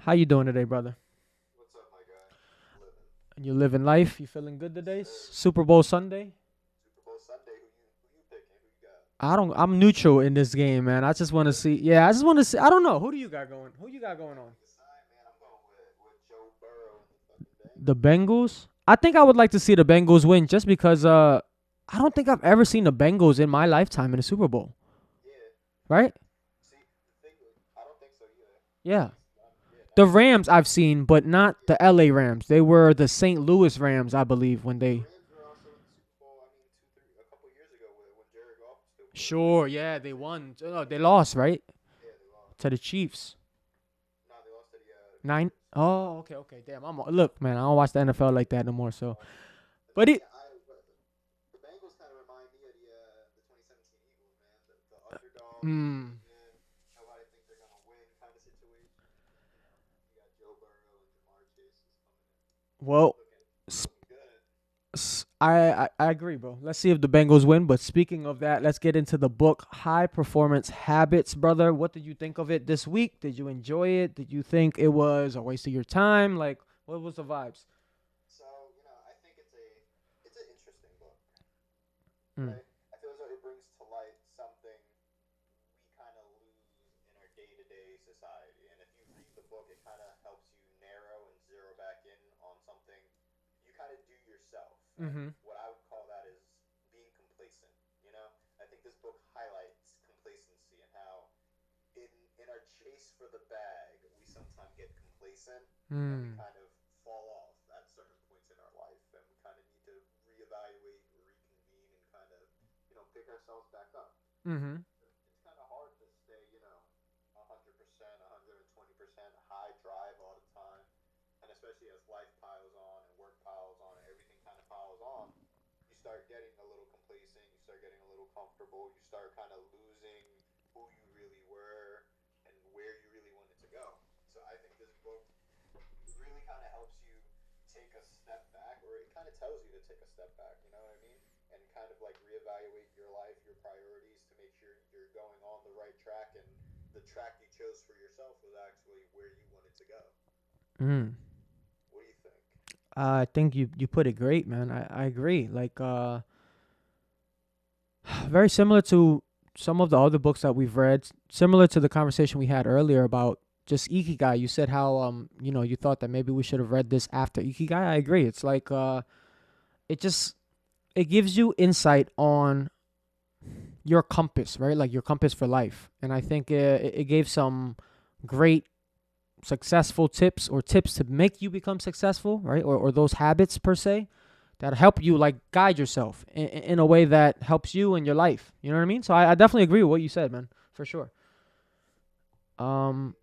How you doing today, brother? What's up, my guy? Living. You living life? You feeling good Yes, today? sir. Super Bowl Sunday? Super Bowl Sunday. Who you picking? Who you got? I don't. I'm neutral in this game, man. I just want to Really? see. Yeah, I just want to see. I don't know. Who do you got going? Who you got going on? Pick a side, man. I'm going with Joe Burrow and the fucking The Bengals, man. Bengals. I think I would like to see the Bengals win, just because. I don't think I've ever seen the Bengals in my lifetime in a Super Bowl. Yeah. Right? See, the thing, I don't think so either. At Yeah. least, not, yeah, The not in my Rams I've lifetime. seen, but not Yeah. the L.A. Rams. They were the St. Louis Rams, I believe, when The they. Rams were also in the Super Bowl. I mean, a couple years ago when Jared Goff was still Sure. quarterbacking. Yeah, they won. No, they lost, right? Yeah, they lost. To the Chiefs. No, they lost to the Nine. Packers. Oh, okay, okay. Damn, look, man. I don't watch the NFL like that no more. So, Oh. The but thing, it. the Bengals kind of remind me of the 2017 Eagles, man. The underdog Mm, team, man. Nobody thinks they're gonna win kind of situation. You got Joe Burrow and Jamar Chase is coming in, well, looking s- looking good. I agree, bro. Let's see if the Bengals win. But speaking of that, let's get into the book, High Performance Habits, brother. What did you think of it this week? Did you enjoy it? Did you think it was a waste of your time? Like, what was the vibes? So I think it's an interesting book, Mm, right? I feel as though it brings to light something we kind of lose in our day to day society. And if you read the book, it kind of helps you narrow and zero back in on something you kind of do yourself. And mm-hmm. what I would call that is being complacent. I think this book highlights complacency and how in in our chase for the bag, we sometimes get complacent and we Mm, kind of fall off at certain points in our life, and we kind of need to reevaluate, reconvene, and kind of pick ourselves back up. mm-hmm. It's kind of hard to stay 100%, 120% high drive all the time, and especially as life piles on and work piles on and everything kind of piles on, you start getting a little complacent, you start getting a little comfortable, you start kind of losing who you really were and where you really wanted to go. So I think this book really kind of helps you take a step back, or it kind of tells you to take a step back, you know what I mean? And kind of like reevaluate your life, your priorities to make sure you're going on the right track and the track you chose for yourself was actually where you wanted to go. Mm. What do you think? I think you put it great, man. I agree. Like, very similar to some of the other books that we've read, similar to the conversation we had earlier about just Ikigai. You said how you thought that maybe we should have read this after Ikigai. I agree. It's like it just it gives you insight on your compass, right? Like your compass for life. And I think it gave some great successful tips, or tips to make you become successful, right? Or those habits per se that help you like guide yourself in a way that helps you in your life. You know what I mean? So I definitely agree with what you said, man, for sure. Yeah, Um,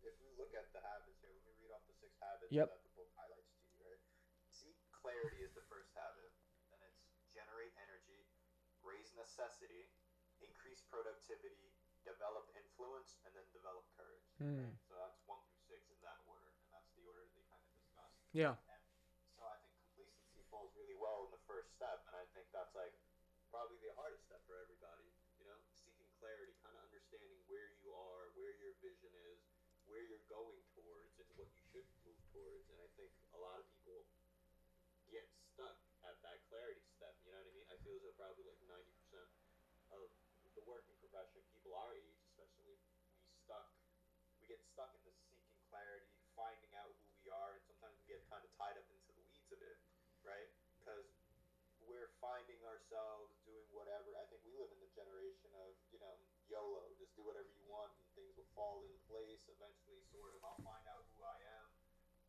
if we look at the habits here, let me read off the 6 habits yep. that the book highlights to you, right? Seek clarity is the first habit. Then it's generate energy, raise necessity, increase productivity, develop influence, and then develop courage. Okay, Mm. so that's 1 through 6 in that order, and that's the order they kind of discussed. Yeah. And so I think complacency falls really well in the first step, and I think that's like probably the hardest step for everybody. Seeking clarity, kind of understanding where you are, where your vision is, where you're going towards, and what you should move towards. And I think a lot of people get stuck at that clarity step. You know what I mean? I feel as though probably like 90% of the working profession, people our age especially, we get stuck in this seeking clarity, finding out who we are, and sometimes we get kind of tied up into the weeds of it, right? Because we're finding ourselves doing whatever. I think we live in the generation of, YOLO, just do whatever you want and things will fall in place eventually, sort of. I'll find out who I am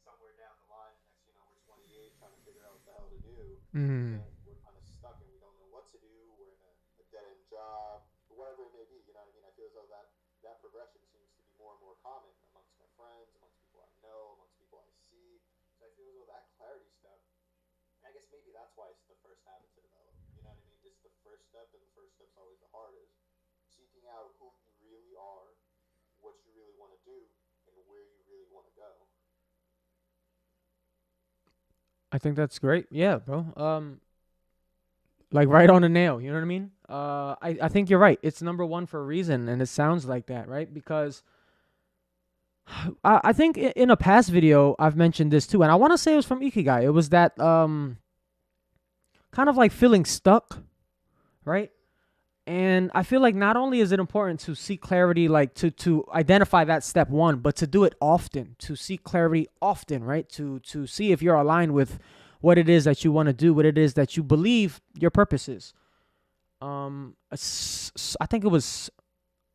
somewhere down the line. Next, we're 28 trying to figure out what the hell to do. Mm. And we're kind of stuck and we don't know what to do. We're in a dead end job, whatever it may be. You know what I mean? I feel as though that progression seems to be more and more common amongst my friends, amongst people I know, amongst people I see. So I feel as though that clarity step, I guess maybe that's why it's the first habit to develop. You know what I mean? It's the first step, and the first step's always the hardest. Seeking out who you really are, what you really want to do, and where you really want to go. I think that's great. Yeah, bro. Like right on the nail. You know what I mean? I think you're right. It's number one for a reason, and it sounds like that, right? Because I think in a past video I've mentioned this too, and I want to say it was from Ikigai. It was that kind of like feeling stuck, right? And I feel like not only is it important to seek clarity, like to identify that step one, but to do it often, to seek clarity often, right? To see if you're aligned with what it is that you want to do, what it is that you believe your purpose is. I think it was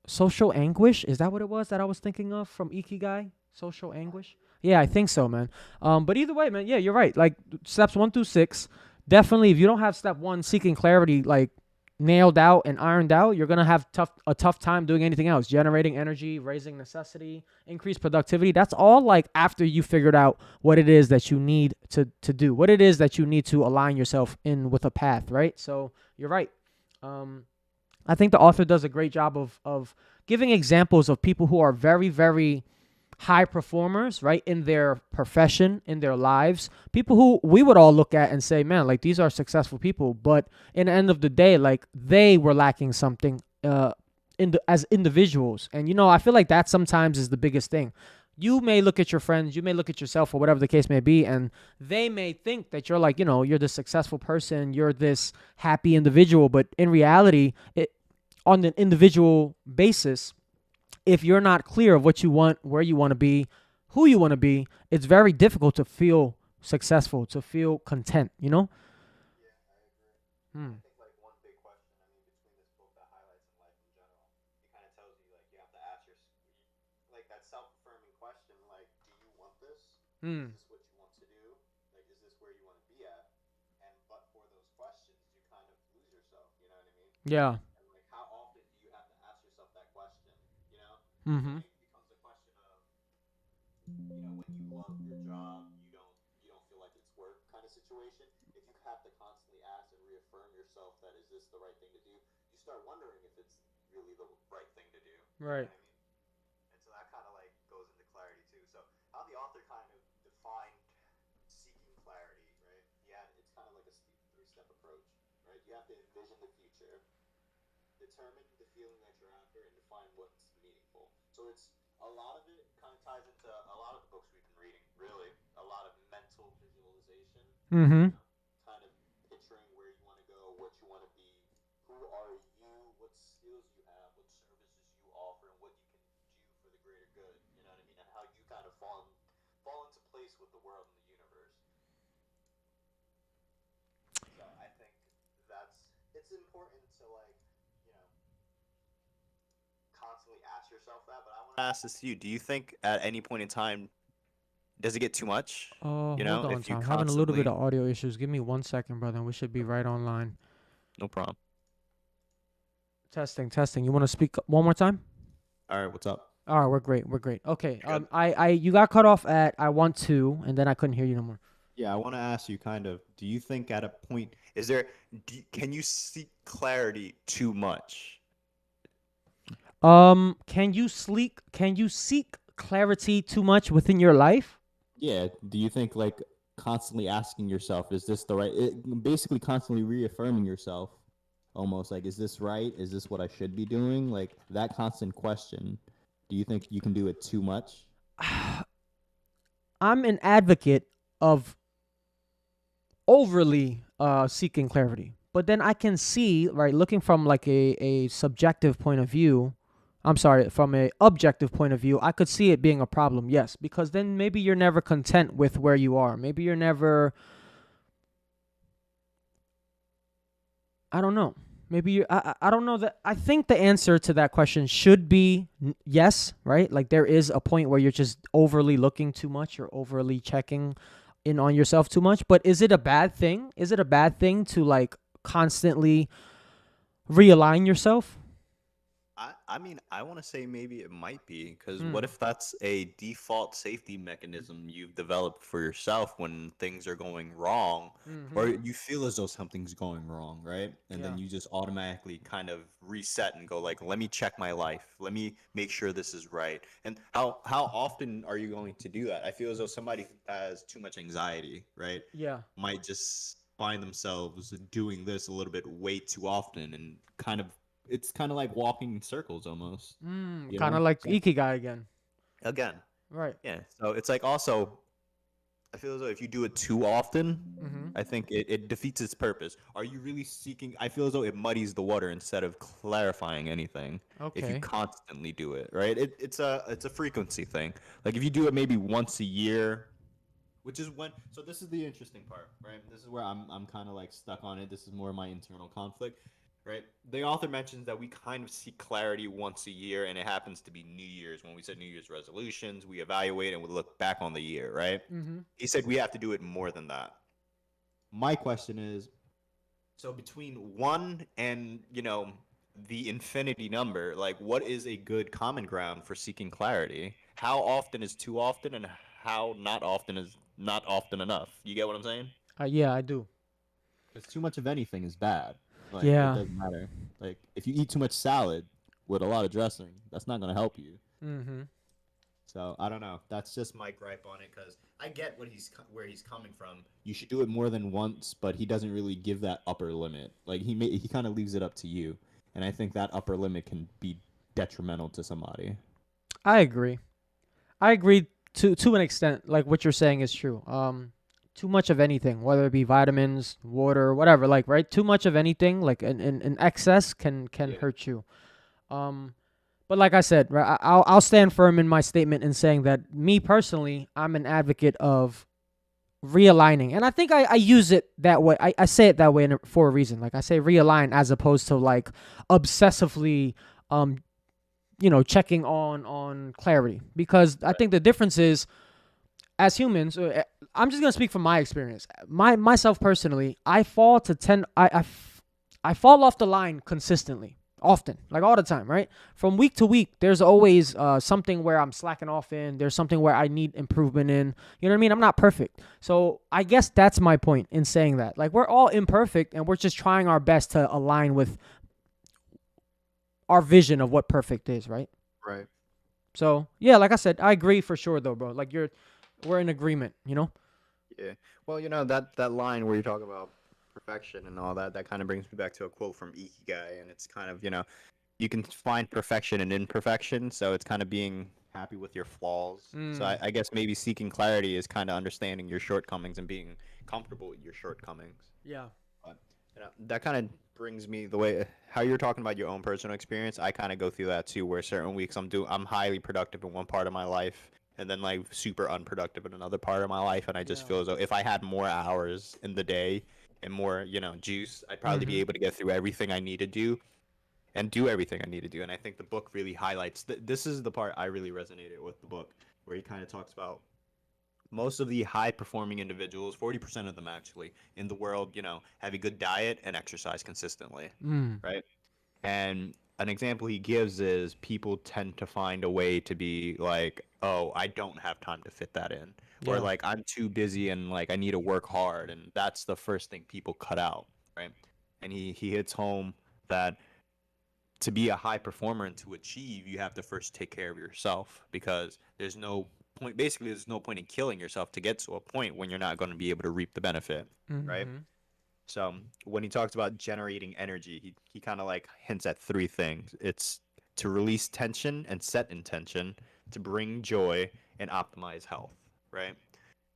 social anguish. Is that what it was that I was thinking of from Ikigai? Social anguish. Yeah, I think so, man. But either way, man. Yeah, you're right. Like steps 1 through 6, definitely. If you don't have step one, seeking clarity, like nailed out and ironed out, you're gonna have a tough time doing anything else. Generating energy, raising necessity, increase productivity. That's all like after you figured out what it is that you need to do, what it is that you need to align yourself in with a path, right? So you're right. Um, I think the author does a great job of giving examples of people who are very, very high performers, right, in their profession, in their lives. People who we would all look at and say, man, like these are successful people, but in the end of the day, like they were lacking something as individuals. And I feel like that sometimes is the biggest thing. You may look at your friends, you may look at yourself, or whatever the case may be, and they may think that you're like, you're this successful person, you're this happy individual, but in reality, on an individual basis, if you're not clear of what you want, where you want to be, who you want to be, it's very difficult to feel successful, to feel content, you know? Yeah, I agree. I Hmm. think like one big question, I mean, between this book that highlights in life in general, it kind of tells you like you have to ask like that self-affirming question, like, do you want this? Is Hmm. this what you want to do? Like, is this where you want to be at? And but for those questions, you kind of lose yourself. You know what I mean? Yeah. And like, how often do you have to ask yourself that question? You know, because then Mm-hmm. it becomes a question of, when you love your job, you don't feel like it's work kind of situation. If you have to constantly ask and reaffirm yourself that is this the right thing to do, you start wondering if it's really the right thing to do. You know Right. what I mean? And so that kind of like goes into clarity too. So how the author kind of defined seeking clarity, right? Yeah, it's kind of like a three-step approach, right? You have to envision the future, determine the feeling that you're after, and define what's meaningful. So it's a lot of it kind of ties into a lot of the books we've been reading. Really, a lot of mental visualization. Mm-hmm. Kind of picturing where you want to go, what you want to be, who are you, what skills you have, what services you offer, and what you can do for the greater good. You know what I mean? And how you kind of fall into place with the world and the universe. So I think it's important to like you know constantly ask yourself that. But I want to ask this to you: do you think at any point in time does it get too much? Hold on, If you Tom. Having a little bit constantly of audio issues. Give me 1 second, brother. We should be right online. no problem. Testing, testing. You want to speak one more time? All right, what's up? All right, we're great. We're great. Okay. Good. You got cut off at I want to, and then I couldn't hear you no more. Yeah, I want to ask you kind of, do you think at a point, can you seek clarity too much? Can you seek clarity too much within your life? Yeah, do you think like constantly asking yourself, is this the right, basically constantly reaffirming yourself almost like, is this right? Is this what I should be doing? Like that constant question, do you think you can do it too much? I'm an advocate of overly seeking clarity. But then I can see, right, looking from like a subjective point of view, I'm sorry, from a objective point of view, I could see it being a problem, yes, because then maybe you're never content with where you are. Maybe you're never, I don't know. Maybe I don't know that. I think the answer to that question should be yes, right? Like there is a point where you're just overly looking too much, you're overly checking in on yourself too much. But is it a bad thing? Is it a bad thing to like constantly realign yourself? I mean, I want to say maybe it might be because what Hmm. if that's a default safety mechanism you've developed for yourself when things are going wrong, or Mm-hmm. you feel as though something's going wrong, right? And Yeah. then you just automatically kind of reset and go like, let me check my life, let me make sure this is right. And how often are you going to do that? I feel as though somebody who has too much anxiety, right, Yeah. might just find themselves doing this a little bit way too often and kind of it's kind of like walking in circles almost, Kind of like So Ikigai again. again, Right. Yeah. So it's like also, I feel as though if you do it too often, Mhm. I think it defeats its purpose. Are you really seeking? I feel as though it muddies the water instead of clarifying anything. If you Okay. constantly do it, right? It's a frequency thing. Like if you do it maybe once a year, which is when. So this is the interesting part, right? This is where I'm kind of like stuck on it. This is more my internal conflict, right? The author mentions that we kind of seek clarity once a year, and it happens to be New Year's. When we set New Year's resolutions, we evaluate and we look back on the year, right? Mhm. He said we have to do it more than that. My question is, so between one and the infinity number, like what is a good common ground for seeking clarity? How often is too often, and how not often is not often enough? You get what I'm saying? Yeah, I do. Because too much of anything is bad. Like it Yeah. doesn't matter. Like if you eat too much salad with a lot of dressing, that's not gonna help you. Mhm. So I don't know. That's just my gripe on it because I get where he's coming from. You should do it more than once, but he doesn't really give that upper limit. Like he kind of leaves it up to you, and I think that upper limit can be detrimental to somebody. I agree. I agree to an extent. Like what you're saying is true. Too much of anything, whether it be vitamins, water, whatever. Like right, too much of anything, like in excess, can Yeah. hurt you. Um, but like I said, right, I'll stand firm in my statement in saying that me personally, I'm an advocate of realigning, and I think I use it that way. I say it that way for a reason. Like I say realign as opposed to like obsessively um checking on clarity, because I Right. think the difference is as humans, I'm just gonna speak from my experience. Myself personally, I fall off the line consistently, often, like all the time, right? From week to week, there's always something where I'm slacking off in. There's something where I need improvement in. You know what I mean? I'm not perfect, so I guess that's my point in saying that. Like we're all imperfect, and we're just trying our best to align with our vision of what perfect is, right? Right. So yeah, like I said, I agree for sure though, bro. Like we're in agreement, you know? Yeah. Well, that line where you talk about perfection and all that, that kind of brings me back to a quote from Ikigai, and it's kind of, you can find perfection in imperfection, so it's kind of being happy with your flaws. So Mm, I guess maybe seeking clarity is kind of understanding your shortcomings and being comfortable with your shortcomings. yeah. But that kind of brings me the way how you're talking about your own personal experience. I kind of go through that too, where certain weeks I'm highly productive in one part of my life, and then like super unproductive in another part of my life, and I just Yeah. feel as though if I had more hours in the day and more juice, I'd probably be Mhm. able to get through everything I need to do and do everything I need to do. And I think the book really highlights this is the part I really resonated with the book, where he kind of talks about most of the high performing individuals, 40% of them actually, in the world, have a good diet and exercise consistently, Mm. right? And an example he gives is people tend to find a way to be like, oh, I don't have time to fit that in. Or Yeah. like, I'm too busy and like, I need to work hard. And that's the first thing people cut out, right? And he hits home that to be a high performer and to achieve, you have to first take care of yourself because there's no point. Basically, there's no point in killing yourself to get to a point when you're not going to be able to reap the benefit, right? Mhm. So when he talks about generating energy, he kind of like hints at three things. It's to release tension and set intention, to bring joy and optimize health, right?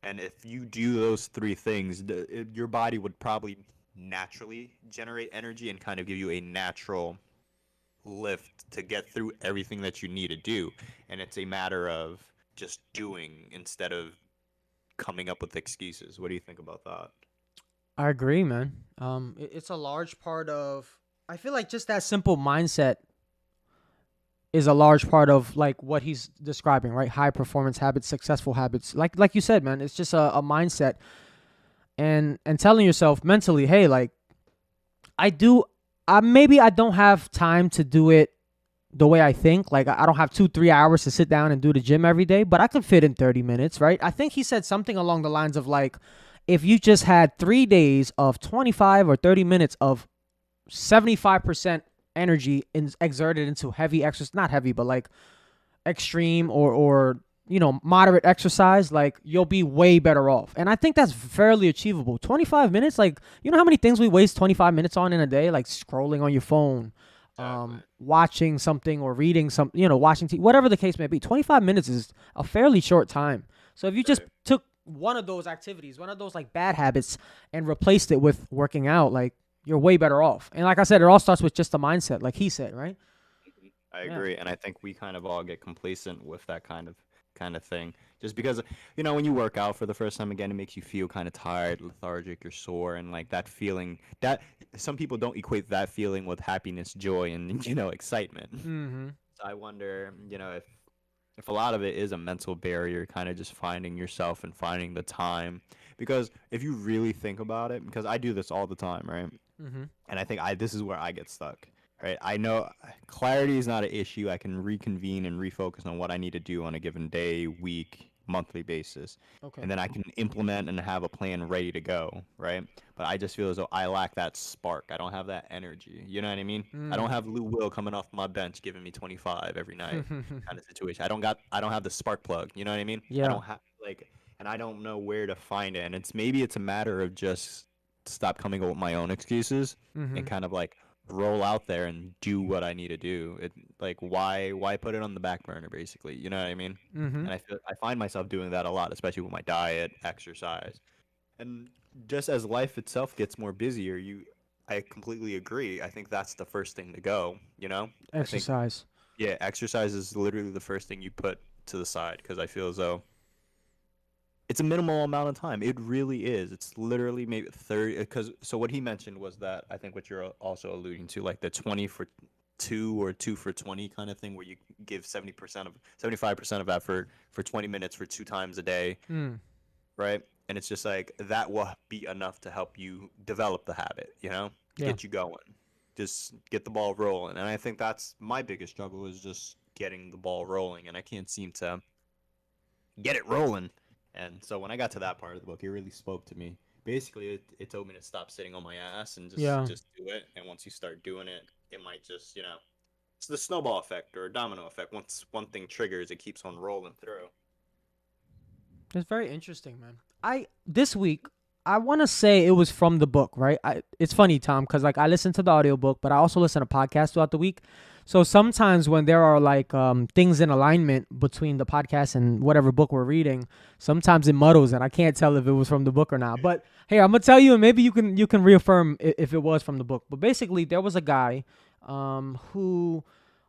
And if you do those three things, your body would probably naturally generate energy and kind of give you a natural lift to get through everything that you need to do. And it's a matter of just doing instead of coming up with excuses. What do you think about that? I agree, man. It's a large part of. I feel like just that simple mindset is a large part of like what he's describing, right? High performance habits, successful habits. Like you said, man, it's just a mindset and telling yourself mentally, hey, like I do. Maybe I don't have time to do it the way I think. Like I don't have 2-3 hours to sit down and do the gym every day, but I can fit in 30 minutes, right? I think he said something along the lines of like, if you just had 3 days of 25 or 30 minutes of 75% energy exerted into heavy exercise, not heavy, but like extreme or moderate exercise, like you'll be way better off. And I think that's fairly achievable. 25 minutes, like you know how many things we waste 25 minutes on in a day, like scrolling on your phone, Exactly. watching something or reading some, watching TV, whatever the case may be. 25 minutes is a fairly short time. So if you just Right. took one of those activities, one of those like bad habits, and replaced it with working out, like you're way better off. And like I said, it all starts with just the mindset, like he said, right? I Yeah. agree, and I think we kind of all get complacent with that kind of thing. Just because when you work out for the first time again, it makes you feel kind of tired, lethargic, you're sore, and like that feeling that some people don't equate that feeling with happiness, joy, and excitement. Mm-hmm. So I wonder, if a lot of it is a mental barrier, kind of just finding yourself and finding the time. Because if you really think about it, because I do this all the time, right? Mm-hmm. And I think this is where I get stuck. Right, I know clarity is not an issue. I can reconvene and refocus on what I need to do on a given day, week, monthly basis, Okay. and then I can implement and have a plan ready to go. Right, but I just feel as though I lack that spark. I don't have that energy. You know what I mean? I don't Mm. have Lou Will coming off my bench giving me 25 every night, kind of situation. I don't have the spark plug. You know what I mean? I Yeah. don't have and I don't know where to find it. And maybe it's a matter of just stop coming up with my own excuses and Mm-hmm. kind of like roll out there and do what I need to do. It like why put it on the back burner basically? You know what I mean? Mm-hmm. And I find myself doing that a lot, especially with my diet, exercise. And just as life itself gets more busier, I completely agree. I think that's the first thing to go, you know? I think Exercise. yeah, exercise is literally the first thing you put to the side because I feel as though it's a minimal amount of time. It really is. It's literally maybe 30. Because so what he mentioned was that I think what you're also alluding to, like the 20 for two or 2 for 20 kind of thing, where you give 75% of effort for 20 minutes for 2 times a day, Mm. right? And it's just like that will be enough to help you develop the habit, to Yeah. get you going, just get the ball rolling. And I think that's my biggest struggle is just getting the ball rolling, and I can't seem to get it rolling. And so when I got to that part of the book, it really spoke to me. Basically, it told me to stop sitting on my ass and just Yeah. just do it. And once you start doing it, it might just it's the snowball effect or domino effect. Once one thing triggers, it keeps on rolling through. It's very interesting, man. I this week I want to say it was from the book, right? It's funny, Tom, because like I listen to the audiobook, but I also listen to podcasts throughout the week. So sometimes when there are like things in alignment between the podcast and whatever book we're reading, sometimes it muddles and I can't tell if it was from the book or not. But hey, I'm gonna tell you, and maybe you can reaffirm if it was from the book. But basically, there was a guy who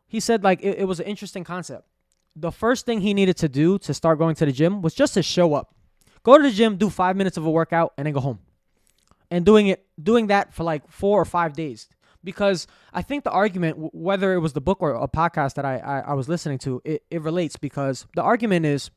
he said like it was an interesting concept. The first thing he needed to do to start going to the gym was just to show up. Go to the gym, do 5 minutes of a workout, and then go home. And doing that for like 4 or 5 days. Because I think the argument, whether it was the book or a podcast that I was listening to, it relates because the argument is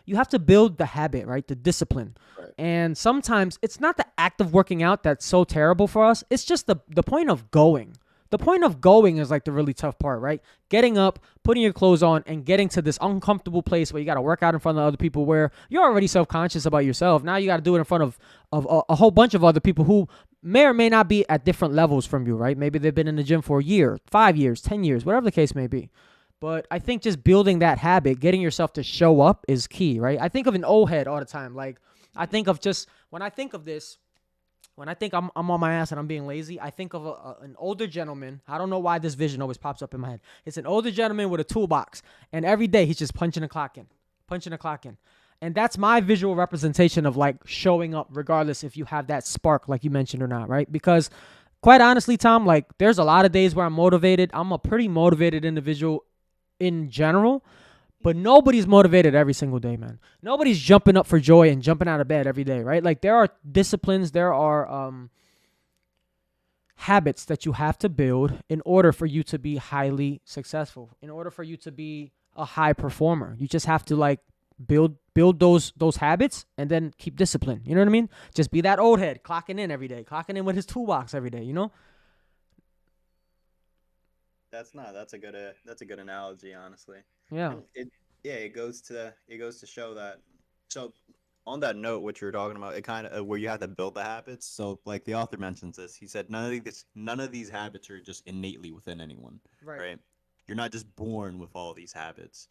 you have to build the habit, right? The discipline. Right. And sometimes it's not the act of working out that's so terrible for us. It's just the point of going. The point of going is like the really tough part, right? Getting up, putting your clothes on, and getting to this uncomfortable place where you got to work out in front of other people where you're already self-conscious about yourself. Now you got to do it in front of a whole bunch of other people who may or may not be at different levels from you, right? Maybe they've been in the gym for a year, 5 years, 10 years, whatever the case may be. But I think just building that habit, getting yourself to show up is key, right? I think of an old head all the time. Like, I think of just, when I think of this, when I think I'm on my ass and I'm being lazy, I think of an older gentleman. I don't know why this vision always pops up in my head. It's an older gentleman with a toolbox, and every day he's just punching a clock in, punching a clock in. And that's my visual representation of like showing up, regardless if you have that spark, like you mentioned or not, right? Because quite honestly, Tom, like there's a lot of days where I'm motivated. I'm a pretty motivated individual in general, but nobody's motivated every single day, man. Nobody's jumping up for joy and jumping out of bed every day, right? Like there are disciplines, there are habits that you have to build in order for you to be highly successful, in order for you to be a high performer. You just have to like build those habits and then keep discipline. You know what I mean? Just be that old head clocking in every day, clocking in with his toolbox every day, you know? That's a good analogy, honestly. Yeah. And it goes to show that. So on that note, what you were talking about, it kind of where you have to build the habits. So like the author mentions this, he said none of these habits are just innately within anyone, Right. right? You're not just born with all these habits,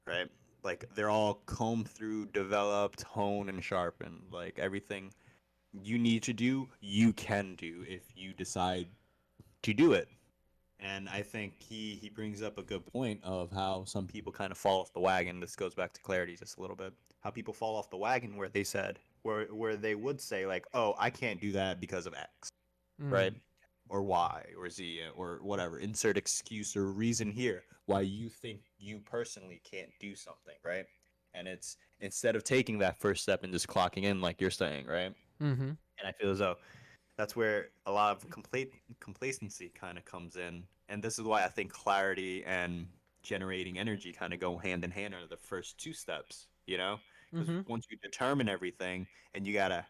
right? Like they're all combed through, developed, honed, and sharpened. Like everything you need to do, you can do if you decide to do it. And I think he brings up a good point of how some people kind of fall off the wagon. This goes back to clarity just a little bit. How people fall off the wagon where they said where they would say like, "Oh, I can't do that because of X." Mm. Right? Or Y or Z or whatever. Insert excuse or reason here why you think you personally can't do something, right? And it's instead of taking that first step and just clocking in like you're saying, right? Mm-hmm. And I feel as though that's where a lot of complacency kind of comes in. And this is why I think clarity and generating energy kind of go hand in hand are the first two steps, you know? Because Mm-hmm. once you determine everything and you got to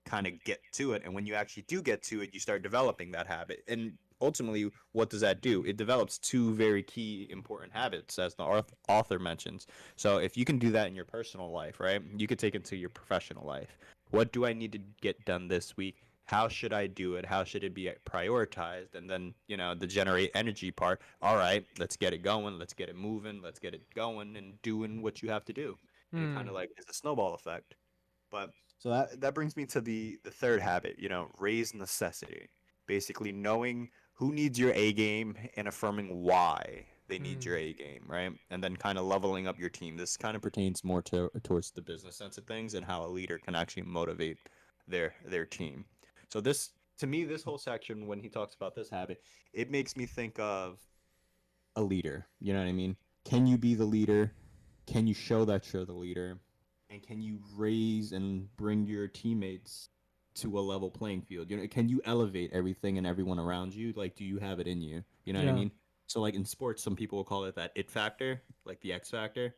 kind of get to it. And when you actually do get to it, you start developing that habit. And ultimately, what does that do? It develops two very key important habits, as the author mentions. So if you can do that in your personal life, right, you could take it to your professional life. What do I need to get done this week? How should I do it? How should it be prioritized? And then, the generate energy part. All right, let's get it going. Let's get it moving. Let's get it going and doing what you have to do. And it kind Mm. of like is a snowball effect. But so that brings me to the third habit, raise necessity. Basically knowing who needs your A game and affirming why they need Mm. your A game, right? And then kind of leveling up your team. This kind of pertains more towards the business sense of things and how a leader can actually motivate their team. So this to me, this whole section when he talks about this habit, it makes me think of a leader. You know what I mean? Can you be the leader? Can you show that you're the leader? And can you raise and bring your teammates to a level playing field? Can you elevate everything and everyone around you? Like, do you have it in you? You know what I Yeah. mean? So, like in sports, some people will call it that it factor, like the X factor.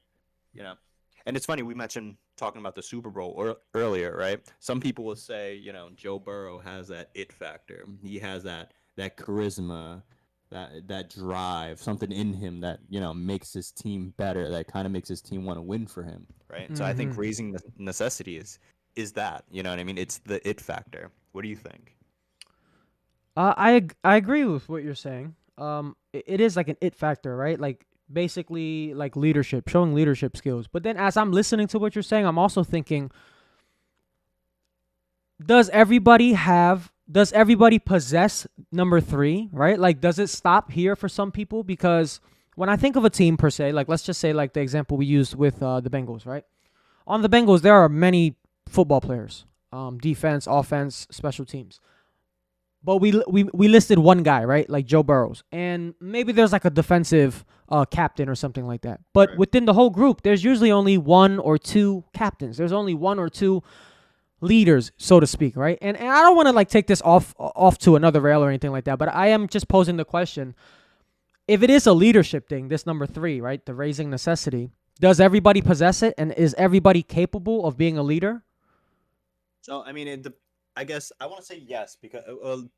You know, and it's funny we mentioned talking about the Super Bowl earlier, right? Some people will say, Joe Burrow has that it factor. He has that charisma, that drive, something in him that makes his team better. That kind of makes his team want to win for him, right? So I think Mm-hmm. raising the necessity is that, you know what I mean? It's the it factor. What do you think? I agree with what you're saying. It is like an it factor, right? Like basically like leadership, showing leadership skills. But then as I'm listening to what you're saying, I'm also thinking, does everybody possess number three, right? Like, does it stop here for some people? Because when I think of a team per se, like let's just say like the example we used with the Bengals, right? On the Bengals, there are many football players, defense, offense, special teams. But we listed one guy, right? Like Joe Burrows. And maybe there's like a defensive captain or something like that. But Right. within the whole group, there's usually only one or two captains. There's only one or two leaders, so to speak, right? And I don't want to like take this off to another rail or anything like that, but I am just posing the question. If it is a leadership thing, this number three, right? The raising necessity, does everybody possess it? And is everybody capable of being a leader? So I mean, I guess I want to say yes because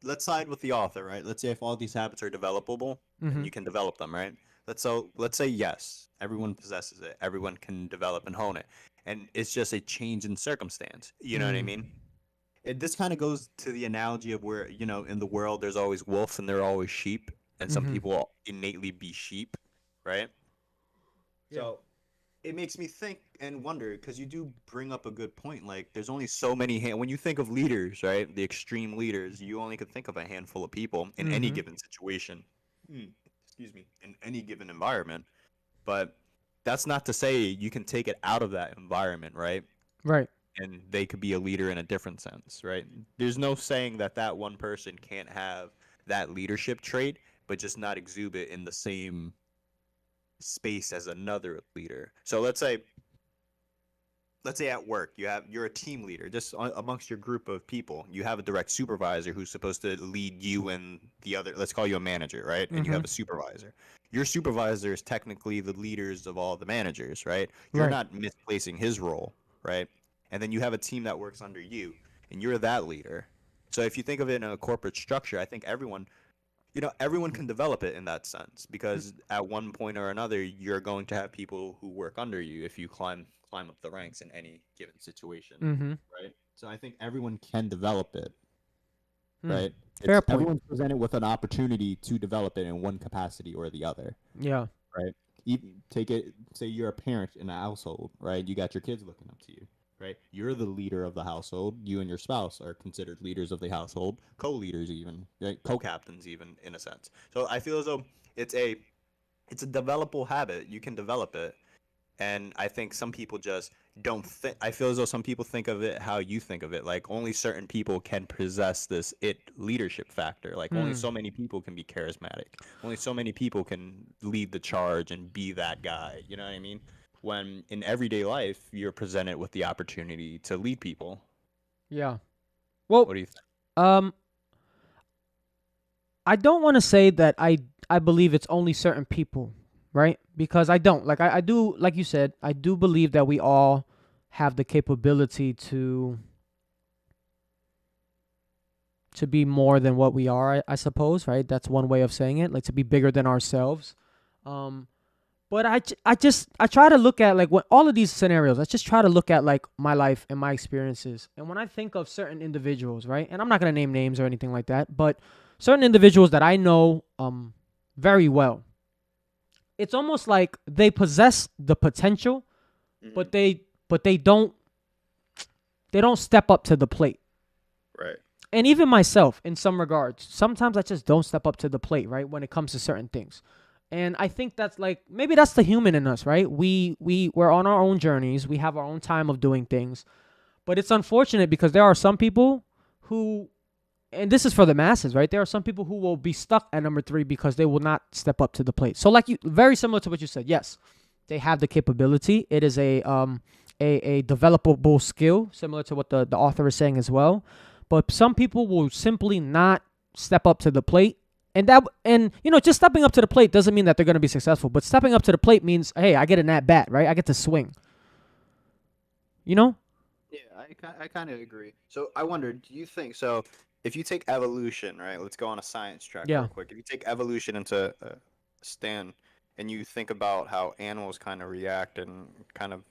let's side with the author, right? Let's say if all these habits are developable and Mm-hmm. you can develop them, right? Let's say yes, everyone possesses it, everyone can develop and hone it, and it's just a change in circumstance. You know what I Mm. mean? This kind of goes to the analogy of where in the world there's always wolves and there are always sheep, and some Mm-hmm. people innately be sheep, right? Yeah. So it makes me think and wonder because you do bring up a good point. Like, there's only so many when you think of leaders, right? The extreme leaders, you only could think of a handful of people in any Mm-hmm. given situation. Excuse me, in any given environment. But that's not to say you can take it out of that environment, right? Right. And they could be a leader in a different sense, right? There's no saying that that one person can't have that leadership trait, but just not exhibit in the same space as another leader. So let's say at work you're a team leader just amongst your group of people. You have a direct supervisor who's supposed to lead you and the other, let's call you a manager, right? And you Mm-hmm. have a supervisor. Your supervisor is technically the leaders of all the managers, right? You're Right. not misplacing his role, right? And then you have a team that works under you and you're that leader. So if you think of it in a corporate structure, I think everyone can develop it in that sense because at one point or another you're going to have people who work under you if you climb up the ranks in any given situation, Mm-hmm. right? So I think everyone can develop it, Mm. right? Fair It's point. everyone's presented with an opportunity to develop it in one capacity or the other, Yeah. right? Even take it, say you're a parent in a household, right? You got your kids looking up to you, right? You're the leader of the household. You and your spouse are considered leaders of the household, co-leaders even, right? Co-captains even in a sense. So I feel as though it's a it's a developable habit. You can develop it. And I think some people just don't think. I feel as though some people think of it how you think of it. Like only certain people can possess this leadership factor. Like only Hmm. so many people can be charismatic. Only so many people can lead the charge and be that guy. You know what I mean? When in everyday life you're presented with the opportunity to lead people. Yeah. What Well, do you think? um, I don't want to say that I believe it's only certain people, right? Because I don't. Like I do, like you said, I do believe that we all have the capability to be more than what we are, I suppose, right? That's one way of saying it, like to be bigger than ourselves. Um but I try to look at like what all of these scenarios. I just try to look at like my life and my experiences. And when I think of certain individuals, right? And I'm not going to name names or anything like that, but certain individuals that I know very well. It's almost like they possess the potential, Mm-hmm. but they don't step up to the plate. Right. And even myself in some regards, sometimes I just don't step up to the plate, right, when it comes to certain things. And I think that's like maybe that's the human in us, right? We're on our own journeys, we have our own time of doing things. But it's unfortunate because there are some people who, and this is for the masses, right? There are some people who will be stuck at number 3 because they will not step up to the plate. So like you, very similar to what you said. Yes, they have the capability. It is a developable skill, similar to what the author is saying as well. But some people will simply not step up to the plate. And just stepping up to the plate doesn't mean that they're going to be successful. But stepping up to the plate means, hey, I get an at bat, right? I get to swing. You know? Yeah, I kind of agree. So I wonder, do you think so? If you take evolution, right? Let's go on a science track real Yeah. quick. If you take evolution into a stand and you think about how animals kind of react and kind of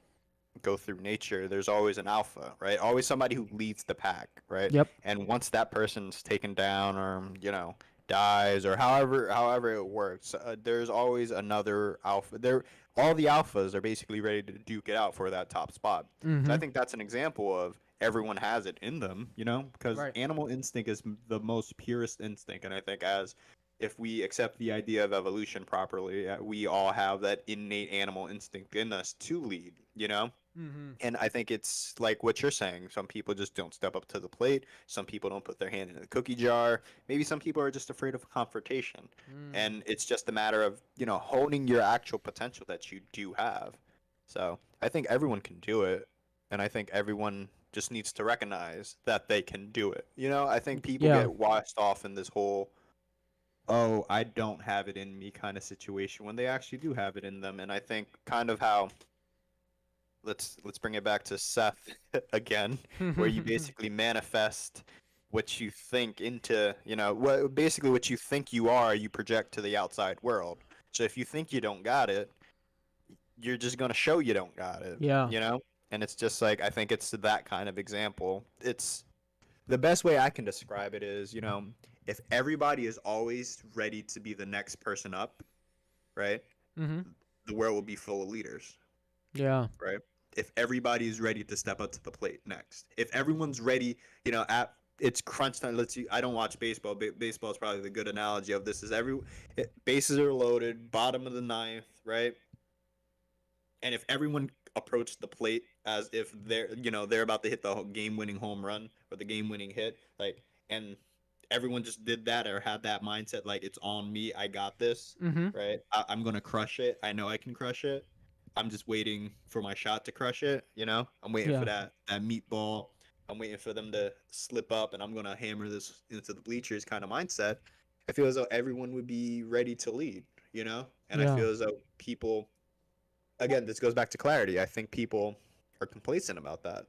go through nature, there's always an alpha, right? Always somebody who leads the pack, right? Yep. And once that person's taken down or, dies or however it works, there's always another alpha. All the alphas are basically ready to duke it out for that top spot. So I Mm-hmm. think that's an example of everyone has it in them, because Right. animal instinct is the most purest instinct, and I think as if we accept the idea of evolution properly, we all have that innate animal instinct in us to lead, Mm-hmm. and I think it's like what you're saying. Some people just don't step up to the plate. Some people don't put their hand in the cookie jar. Maybe some people are just afraid of confrontation. Mm. And it's just a matter of, honing your actual potential that you do have. So I think everyone can do it. And I think everyone just needs to recognize that they can do it. I think people Yeah. get washed off in this whole, oh, I don't have it in me kind of situation when they actually do have it in them. And I think kind of how let's bring it back to Seth again, where you basically manifest what you think into, what basically what you think you are, you project to the outside world. So if you think you don't got it, you're just gonna show you don't got it, Yeah. you know? And it's just like I think it's that kind of example. It's the best way I can describe it is, if everybody is always ready to be the next person up, right? Mm-hmm. The world will be full of leaders. Yeah. Right? If everybody's ready to step up to the plate next, if everyone's ready, at it's crunch time. Let's see. I don't watch baseball. Baseball is probably the good analogy of this. Bases are loaded, bottom of the ninth, right? And if everyone approached the plate as if they're about to hit the game-winning home run or the game-winning hit, like, and everyone just did that or had that mindset, like it's on me, I got this, Mm-hmm. right? I'm gonna crush it. I know I can crush it. I'm just waiting for my shot to crush it. I'm waiting for Yeah. that meatball. I'm waiting for them to slip up, and I'm gonna hammer this into the bleachers kind of mindset. I feel as though everyone would be ready to lead, and I Yeah. feel as though people, again, this goes back to clarity. I think people are complacent about that,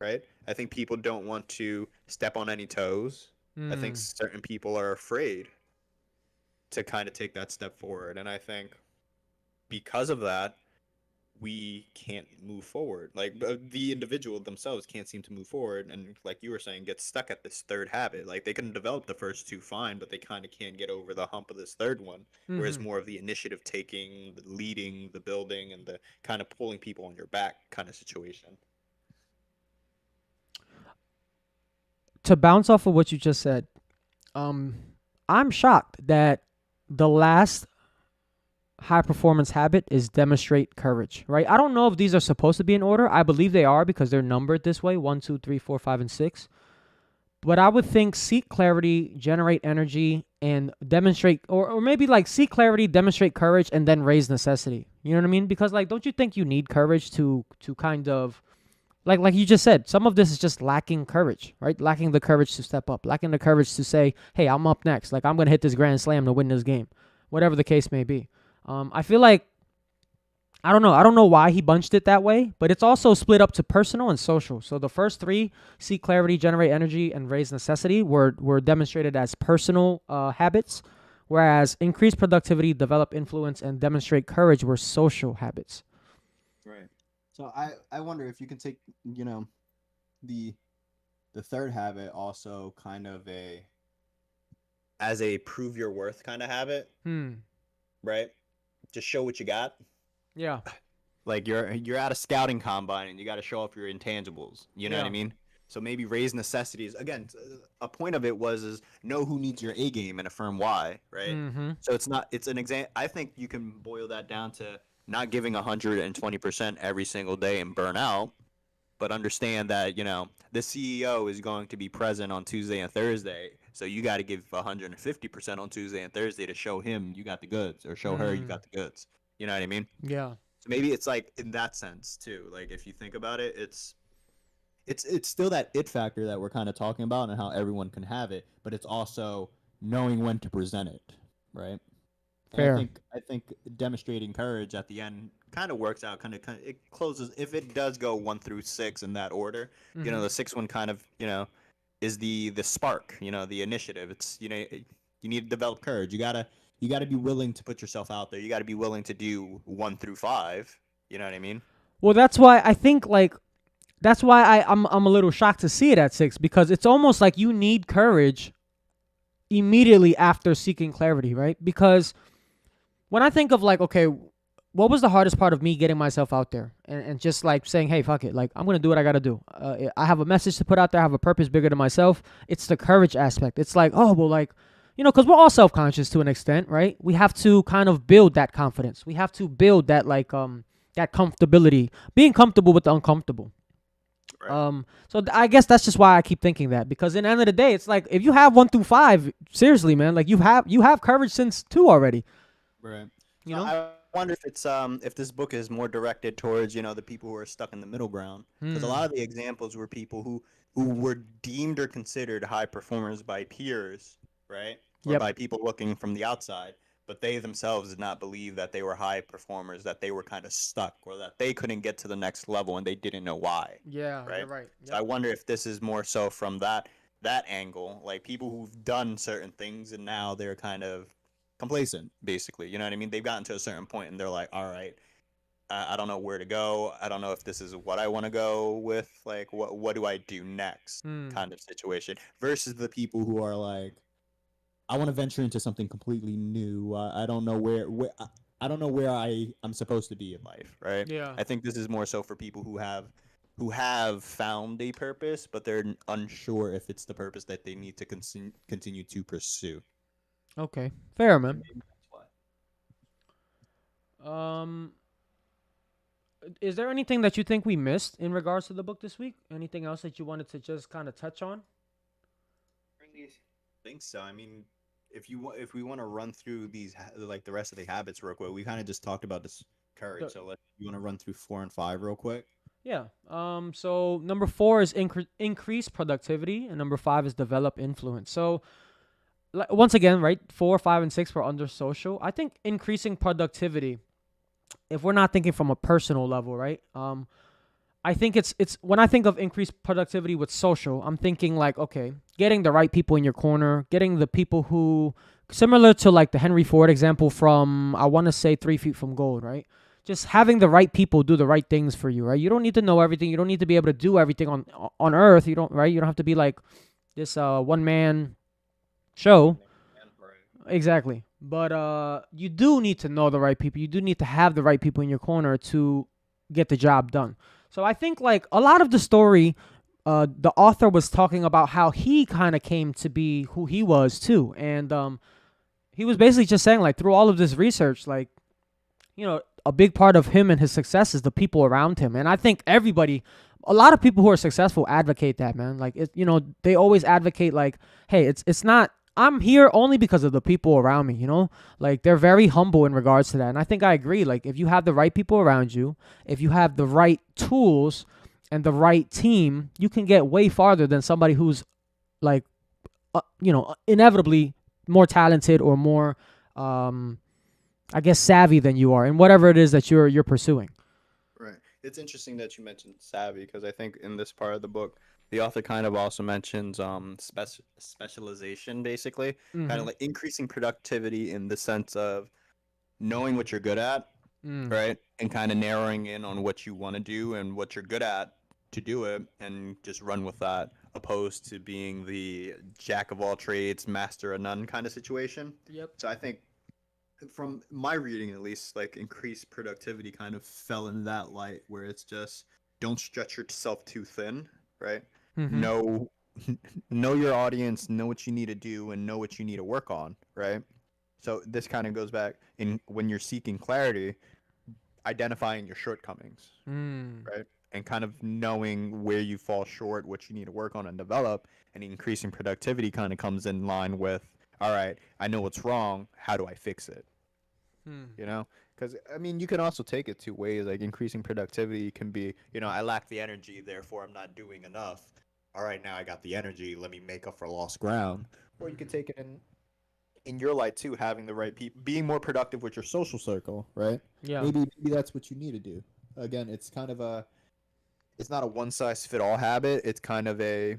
right? I think people don't want to step on any toes. I think Mm. certain people are afraid to kind of take that step forward. And I think because of that, we can't move forward. Like the individual themselves can't seem to move forward. And like you were saying, get stuck at this third habit. Like they can develop the first two fine, but they kind of can't get over the hump of this third one. Whereas Mm-hmm. more of the initiative taking, the leading, the building, and the kind of pulling people on your back kind of situation. to bounce off of what you just said, um, I'm shocked that the last high performance habit is demonstrate courage, right? I don't know if these are supposed to be in order. I believe they are because they're numbered this way: 1, 2, 3, 4, 5, and 6. But I would think seek clarity, generate energy, and demonstrate, or maybe like seek clarity, demonstrate courage, and then raise necessity. You know what I mean? Because like, don't you think you need courage to kind of like you just said, some of this is just lacking courage, right? Lacking the courage to step up, lacking the courage to say, hey, I'm up next. Like, I'm gonna hit this grand slam to win this game, whatever the case may be. I feel like I don't know. I don't know why he bunched it that way, but it's also split up to personal and social. So the first three, seek clarity, generate energy, and raise necessity, were demonstrated as personal habits, whereas increase productivity, develop influence, and demonstrate courage were social habits. Right. So I wonder if you can take, the the third habit also kind of as a prove your worth kind of habit, right? Just show what you got. Yeah. Like you're at a scouting combine and you got to show off your intangibles. You know what I mean? So maybe raise necessities. Again, a point of it is know who needs your A game and affirm why, right? Mm-hmm. So it's an exam. I think you can boil that down to not giving 120% every single day and burn out, but understand that, the CEO is going to be present on Tuesday and Thursday. So you got to give 150% on Tuesday and Thursday to show him you got the goods, or show her you got the goods. You know what I mean? Yeah. So maybe it's like in that sense too. Like if you think about it, it's still that it factor that we're kind of talking about and how everyone can have it, but it's also knowing when to present it, right? Fair. And I think demonstrating courage at the end kind of works out. Kind of it closes if it does go 1 through 6 in that order. Mm-hmm. The sixth one kind of is the spark. The initiative. It's you need to develop courage. You gotta be willing to put yourself out there. You got to be willing to do 1 through 5. You know what I mean? Well, that's why I think that's why I'm a little shocked to see it at 6, because it's almost like you need courage immediately after seeking clarity, right? Because when I think of okay, what was the hardest part of me getting myself out there and just saying, hey, fuck it, I'm gonna do what I gotta do. I have a message to put out there. I have a purpose bigger than myself. It's the courage aspect. It's because we're all self-conscious to an extent, right? We have to kind of build that confidence. We have to build that that comfortability, being comfortable with the uncomfortable. Right. So I guess that's just why I keep thinking that, because in the end of the day, it's like if you have 1 through 5, seriously, man, you have courage since 2 already. Right. I wonder if it's if this book is more directed towards the people who are stuck in the middle ground, because a lot of the examples were people who were deemed or considered high performers by peers, right? Or by people looking from the outside, but they themselves did not believe that they were high performers, that they were kind of stuck, or that they couldn't get to the next level and they didn't know why. Yeah, right? You're right. Yep. So I wonder if this is more so from that angle, like people who've done certain things and now they're kind of complacent, basically. You know what I mean? They've gotten to a certain point and they're like, all right, I don't know where to go. I don't know if this is what I want to go with. Like, what do I do next? Kind of situation. Versus the people who are like, I want to venture into something completely new. I don't know where I don't know where I'm supposed to be in life, right? Yeah. I think this is more so for people who have found a purpose, but they're unsure if it's the purpose that they need to continue to pursue. Okay, fair, man. Is there anything that you think we missed in regards to the book this week? Anything else that you wanted to just kind of touch on? I think so. I mean, if we want to run through these the rest of the habits real quick, we kind of just talked about this courage. So you want to run through 4 and 5 real quick? Yeah. So number 4 is increase productivity, and number 5 is develop influence. So once again, right, 4, 5, and 6 were under social. I think increasing productivity, if we're not thinking from a personal level, right? I think it's when I think of increased productivity with social, I'm thinking okay, getting the right people in your corner, getting the people who, similar to the Henry Ford example from, I want to say 3 Feet from Gold, right? Just having the right people do the right things for you, right? You don't need to know everything. You don't need to be able to do everything on earth. You don't, right? You don't have to be like this one-man show. Exactly. But you do need to know the right people. You do need to have the right people in your corner to get the job done. So I think a lot of the story, the author was talking about how he kind of came to be who he was too, and he was basically just saying like through all of this research, like a big part of him and his success is the people around him, and I think everybody. A lot of people who are successful advocate that, man. Like they always advocate like, hey, it's not. I'm here only because of the people around me, Like they're very humble in regards to that. And I think I agree. Like if you have the right people around you, if you have the right tools and the right team, you can get way farther than somebody who's like inevitably more talented or more I guess savvy than you are in whatever it is that you're pursuing. Right. It's interesting that you mentioned savvy because I think in this part of the book, the author kind of also mentions specialization, basically, kind of like increasing productivity in the sense of knowing what you're good at, right, and kind of narrowing in on what you want to do and what you're good at to do it, and just run with that, opposed to being the jack of all trades, master of none kind of situation. Yep. So I think from my reading at least, like increased productivity kind of fell in that light where it's just don't stretch yourself too thin, right? Know know your audience, know what you need to do, and know what you need to work on, right? So this kind of goes back in when you're seeking clarity, identifying your shortcomings, right? And kind of knowing where you fall short, what you need to work on and develop, and increasing productivity kind of comes in line with, all right, I know what's wrong. How do I fix it? Because I mean, you can also take it two ways. Like increasing productivity can be, I lack the energy, therefore I'm not doing enough. All right, now I got the energy. Let me make up for lost ground. Or you could take it in your light too, having the right people, being more productive with your social circle, right? Yeah. Maybe that's what you need to do. Again, it's kind of it's not a one size fit all habit. It's kind of a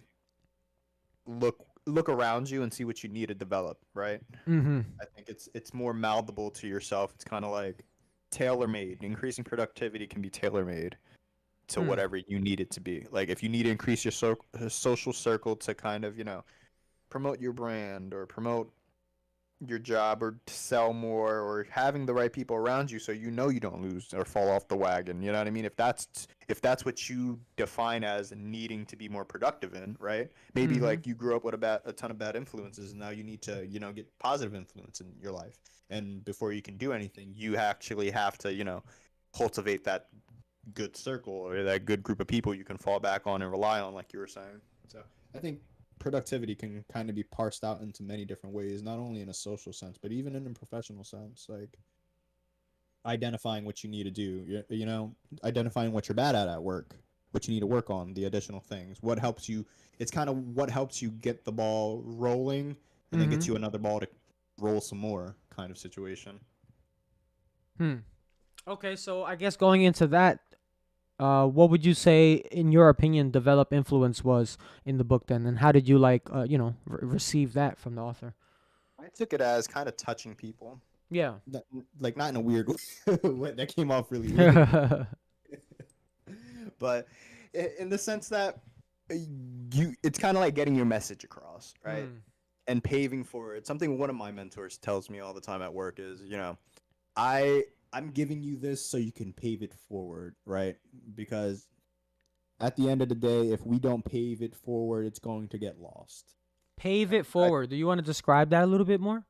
look around you and see what you need to develop, right? I think it's more malleable to yourself. It's kind of like tailor made. Increasing productivity can be tailor made to whatever you need it to be. Like if you need to increase your social circle to kind of promote your brand or promote your job or to sell more, or having the right people around you so you don't lose or fall off the wagon. You know what I mean? If that's what you define as needing to be more productive in, right? Maybe like you grew up with a ton of bad influences and now you need to, get positive influence in your life. And before you can do anything, you actually have to, cultivate that good circle or that good group of people you can fall back on and rely on, like you were saying. So I think productivity can kind of be parsed out into many different ways, not only in a social sense, but even in a professional sense, like identifying what you need to do, identifying what you're bad at work, what you need to work on, the additional things, what helps you. It's kind of what helps you get the ball rolling and then gets you another ball to roll some more kind of situation. Okay, so I guess going into that, what would you say, in your opinion, develop influence was in the book then, and how did you receive that from the author? I took it as kind of touching people. Yeah. Like not in a weird way. That came off really weird. But in the sense that it's kind of like getting your message across, right? And paving forward. Something one of my mentors tells me all the time at work is, I'm giving you this so you can pave it forward, right? Because at the end of the day, if we don't pave it forward, it's going to get lost. Pave it forward. Do you want to describe that a little bit more?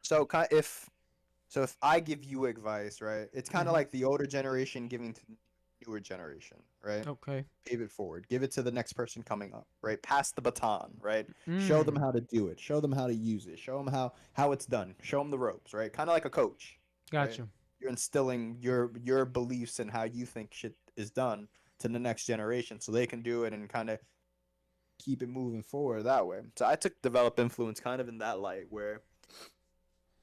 So if I give you advice, right, it's kind of like the older generation giving to the newer generation, right? Okay. Pave it forward. Give it to the next person coming up, right? Pass the baton, right? Show them how to do it. Show them how to use it. Show them how it's done. Show them the ropes, right? Kind of like a coach. Gotcha. Right? You're instilling your beliefs and how you think shit is done to the next generation so they can do it and kind of keep it moving forward that way. So I took develop influence kind of in that light where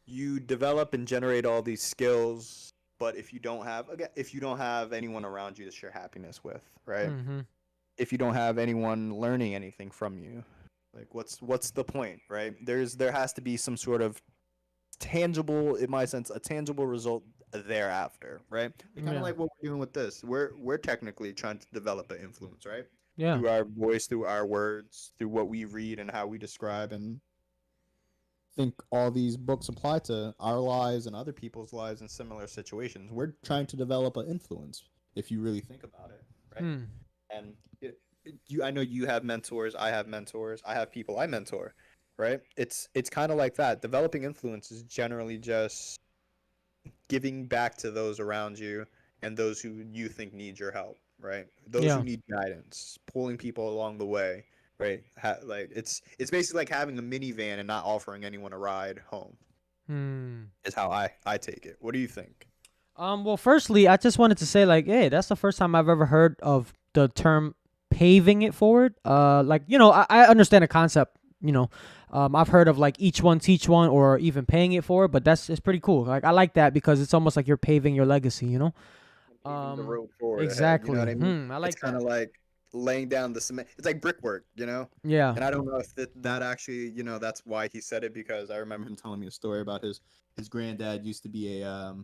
you develop and generate all these skills, but if you don't have anyone around you to share happiness with, right? If you don't have anyone learning anything from you, like what's the point, right? There has to be some sort of tangible, in my sense, a tangible result thereafter, right? Kind of like what we're doing with this. We're technically trying to develop an influence, right? Yeah. Through our voice, through our words, through what we read and how we describe, and think all these books apply to our lives and other people's lives in similar situations. We're trying to develop an influence, if you really think about it, right? And I know you have mentors, I have mentors, I have people I mentor, right? It's kind of like that. Developing influence is generally just giving back to those around you and those who you think need your help, right? Those who Yeah. need guidance, pulling people along the way, right? Like it's basically like having a minivan and not offering anyone a ride home. Hmm. Is how I take it. What do you think? Well, firstly, I just wanted to say, like, hey, that's the first time I've ever heard of the term paving it forward. Like, I understand the concept. I've heard of like each one teach one, or even paying it forward, but it's pretty cool. Like, I like that because it's almost like you're paving your legacy. And paving the Um, road forward ahead. You know what exactly. I mean? I It's like kind that. of like laying down the cement. It's like brickwork, you know? Yeah. And I don't know if that actually, that's why he said it because I remember him telling me a story about his granddad used to be a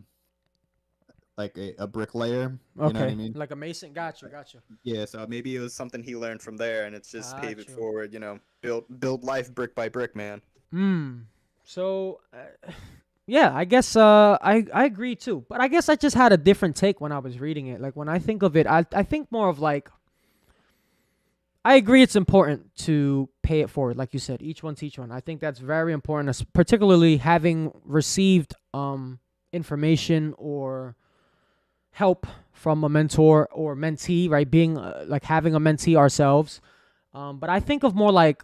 like a bricklayer. You know what I Okay. mean? Like a mason. Gotcha. Gotcha. Yeah, so maybe it was something he learned from there, and it's just pave it Gotcha. forward. Build life brick by brick, man. Hmm. So, yeah, I guess I agree too. But I guess I just had a different take when I was reading it. Like when I think of it, I think more of like I agree it's important to pay it forward, like you said, each one teach one. I think that's very important, particularly having received information or help from a mentor or mentee, right? Being like having a mentee ourselves. But I think of more like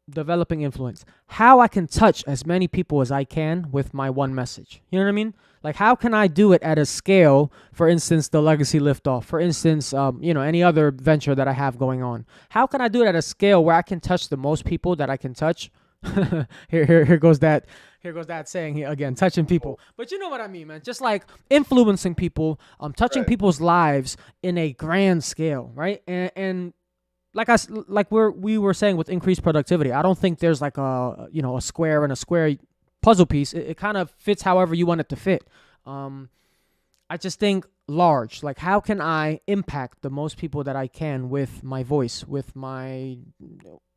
developing influence. How I can touch as many people as I can with my one message. You know what I mean? Like how can I do it at a scale? For instance, the Legacy Liftoff. For instance, any other venture that I have going on. How can I do it at a scale where I can touch the most people that I can touch? Here goes that. Here goes that saying here again, touching people. But you know what I mean, man. Just like influencing people, touching Right. people's lives in a grand scale, right? And like we were saying with increased productivity, I don't think there's like a square and a square puzzle piece. It kind of fits however you want it to fit. Um, I just think large. Like how can I impact the most people that I can with my voice, with my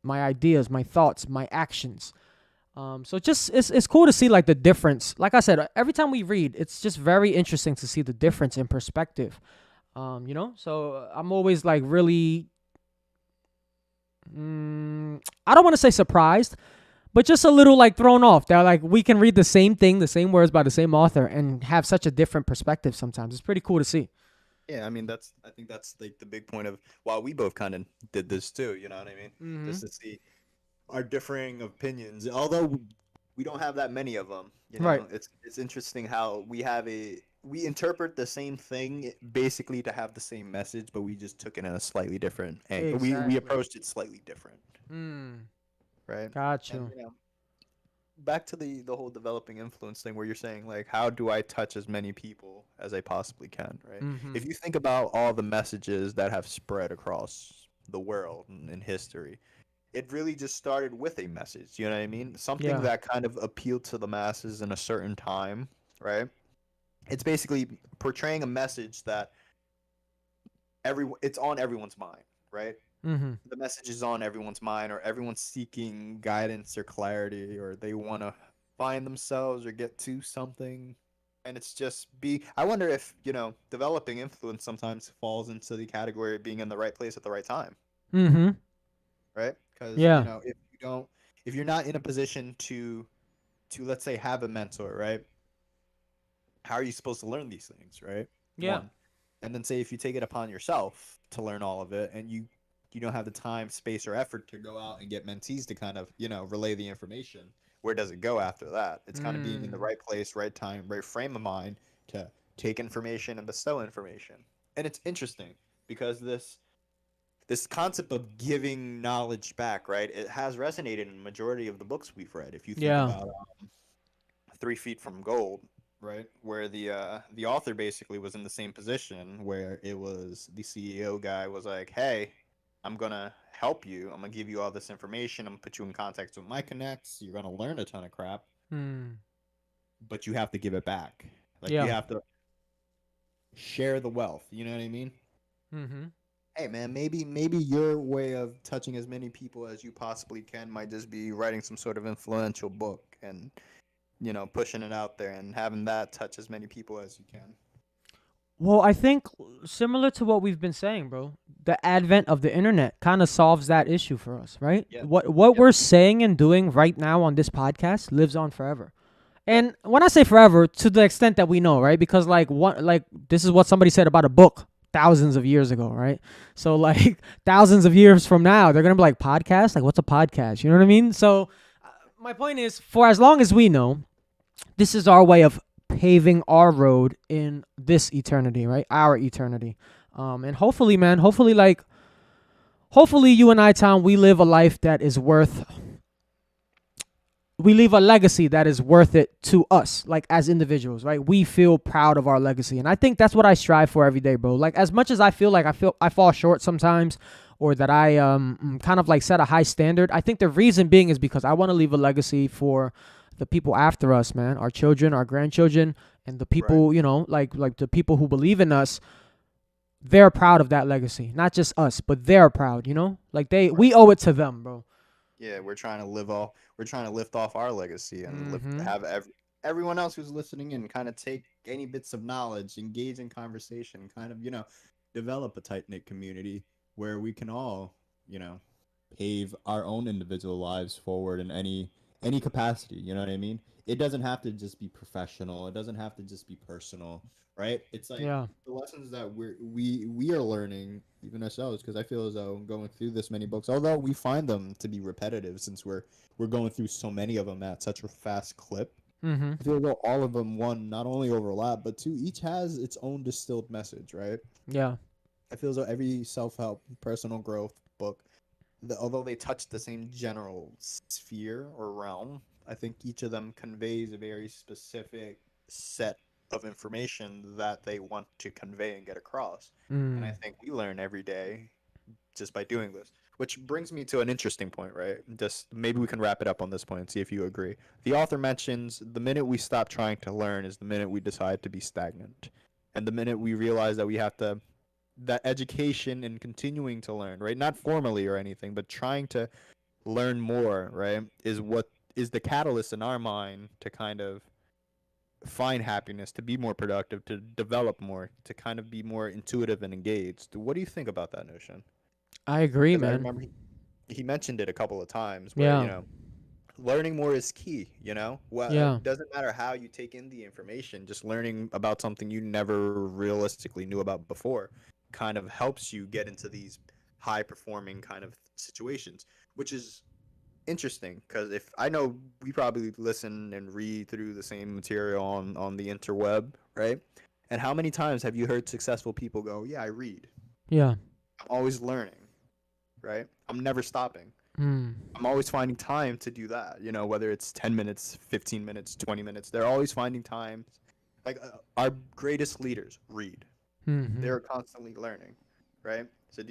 ideas, my thoughts, my actions. So just it's cool to see like the difference. Like I said, every time we read, it's just very interesting to see the difference in perspective. So I'm always like really I don't want to say surprised, but just a little like thrown off that like we can read the same thing, the same words by the same author, and have such a different perspective. Sometimes it's pretty cool to see. Yeah, I mean I think that's like the big point of why we both kind of did this too. You know what I mean? Mm-hmm. Just to see our differing opinions. Although we don't have that many of them, Right. it's interesting how we interpret the same thing basically to have the same message, but we just took it in a slightly different angle. We Exactly. approached it slightly different, right? Got And you. back to the whole developing influence thing where you're saying like how do I touch as many people as I possibly can, right? Mm-hmm. If you think about all the messages that have spread across the world in history, it really just started with a message, you know what I mean? Something Yeah. that kind of appealed to the masses in a certain time, right? It's basically portraying a message that it's on everyone's mind, right? Mm-hmm. The message is on everyone's mind, or everyone's seeking guidance or clarity, or they want to find themselves or get to something. And it's just I wonder if, developing influence sometimes falls into the category of being in the right place at the right time, Mm-hmm. right? Because, Yeah. if you're not in a position to let's say have a mentor, right? How are you supposed to learn these things, right? Yeah. One. And then say if you take it upon yourself to learn all of it and you don't have the time, space, or effort to go out and get mentees to kind of, relay the information, where does it go after that? It's kind of being in the Mm. right place, right time, right frame of mind to take information and bestow information. And it's interesting because this concept of giving knowledge back, right? It has resonated in the majority of the books we've read. If you think Yeah. about 3 Feet from Gold, right, where the author basically was in the same position, where it was the CEO guy was like, "Hey, I'm gonna help you. I'm gonna give you all this information. I'm gonna put you in contact with my connects. You're gonna learn a ton of crap, Mm. but you have to give it back. Like you Yeah. have to share the wealth. You know what I mean?" Mm-hmm. Hey man, maybe your way of touching as many people as you possibly can might just be writing some sort of influential book and pushing it out there and having that touch as many people as you can. Well, I think similar to what we've been saying, bro. The advent of the internet kind of solves that issue for us, right? Yeah. What Yep. we're saying and doing right now on this podcast lives on forever. Yep. And when I say forever, to the extent that we know, right? Because like this is what somebody said about a book thousands of years ago, right? So like thousands of years from now, they're gonna be like podcast. Like, what's a podcast? You know what I mean? So my point is, for as long as we know, this is our way of paving our road in this eternity, right? Our eternity. And hopefully, man, hopefully you and I, Tom, we live a life that is worth, we leave a legacy that is worth it to us, like as individuals, right? We feel proud of our legacy. And I think that's what I strive for every day, bro. Like, as much as I feel like I fall short sometimes, or that I kind of like set a high standard, I think the reason being is because I want to leave a legacy for the people after us, man, our children, our grandchildren, and the Right. people, like the people who believe in us. They're proud of that legacy, not just us, but they're proud, like we Right. owe it to them, bro. Yeah, we're trying to lift off our legacy and Mm-hmm. have everyone else who's listening in kind of take any bits of knowledge, engage in conversation, kind of, develop a tight-knit community where we can all, you know, pave our own individual lives forward in any capacity, you know what I mean? It doesn't have to just be professional, it doesn't have to just be personal, right? It's like Yeah. the lessons that we are learning even ourselves, because I feel as though going through this many books, although we find them to be repetitive since we're going through so many of them at such a fast clip, Mm-hmm. I feel as though all of them, one, not only overlap, but two, each has its own distilled message, right? Yeah. I feel as though every self-help personal growth book, although they touch the same general sphere or realm, I think each of them conveys a very specific set of information that they want to convey and get across. And I Mm. think we learn every day just by doing this. Which brings me to an interesting point, right? Just maybe we can wrap it up on this point and see if you agree. The author mentions the minute we stop trying to learn is the minute we decide to be stagnant. And the minute we realize that we have to, that education and continuing to learn, right? Not formally or anything, but trying to learn more, right? Is what is the catalyst in our mind to kind of find happiness, to be more productive, to develop more, to kind of be more intuitive and engaged. What do you think about that notion? I agree, Because I man. remember he mentioned it a couple of times where, Yeah. learning more is key, well, Yeah. it doesn't matter how you take in the information, just learning about something you never realistically knew about before kind of helps you get into these high performing kind of situations, which is interesting because if I know we probably listen and read through the same material on the interweb, right? And how many times have you heard successful people go, yeah, I read, Yeah. I'm always learning, right? I'm never stopping. Mm. I'm always finding time to do that. Whether it's 10 minutes, 15 minutes, 20 minutes, they're always finding time. Like our greatest leaders read. Mm-hmm. They're constantly learning, right? So